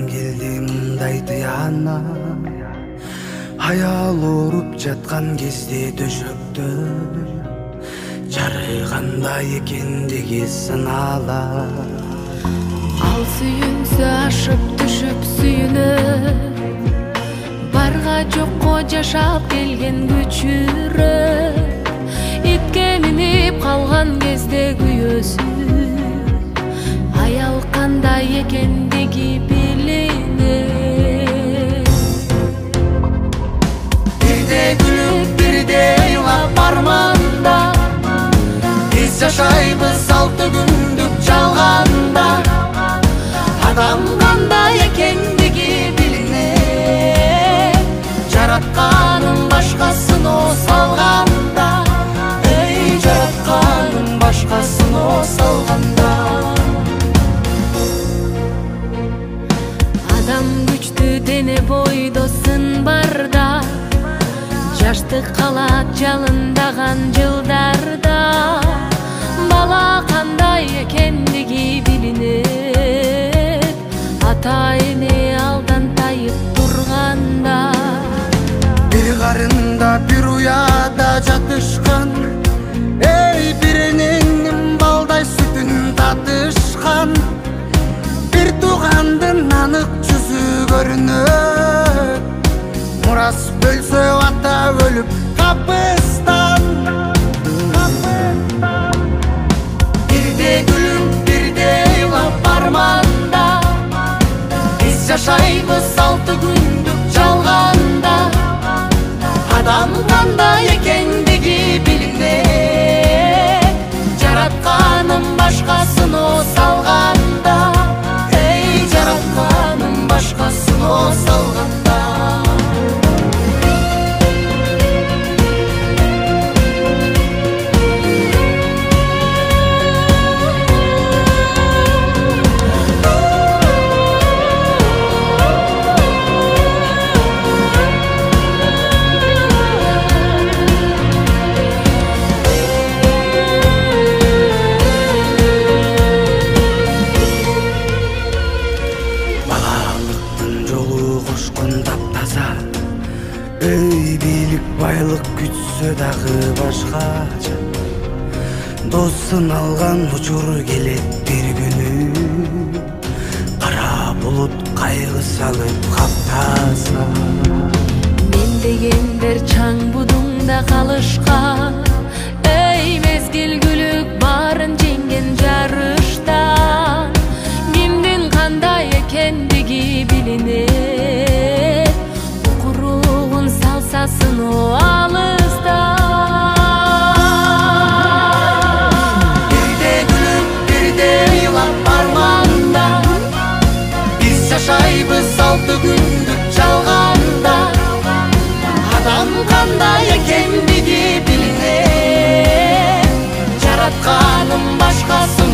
келди мындай тыяна. Аял ооруп жаткан кезде төшөктө жарыгандай экендиги сынала. Ал сүйүнсө ашып түшүп сүйүнөт, барга жокко жашап келген көчүрөт. Итке минип калган кезде күйөөсү, аял кандай экендиги билинет. Бирде күлүп, бирде ыйлап арманда, биз жашайбыз 6 күндүк жалганда. Адам кандай экендиги билинет, жаратканын башкасын салганда. Эй, жаратканын башкасын салганда. Адам күчтүү дене бойдо сын барда, жаштык калат жалындаган жылдарда. Бала кандай экендиги билинет, ата эне алдан тайып турганда. Бир карында бир уяда жатышкан, эй, бир эненин балдай сүтүн татышкан. Бир туугандын анык жүзү көрүнөт, мурас бөлсө ата өлүп капыстан. Бирде күлүп, бирде ыйлап арманда, биз жашайбыз 6 күндүк жалганда. Адам кандай экендиги билинет, жаратканын башкасын салганда. Эй, жаратканын башкасын салганда. Эй, бийлик байлык күтсө дагы башкача, досын алган учур келет бир күнү. Кара булут кайгы салып каптаса, Мен дегендер чаң будуңда калышкан. Эй, мезгил күлүк барын жеңген жарыштан. Кимдин кандай экендиги билинет, укуругун салсасын алыста. Бирде күлүп, бирде ыйлап арманда, биз жашайбыз 6 күндүк жалганда. Адам кандай экендиги билинет, жаратканын башкасын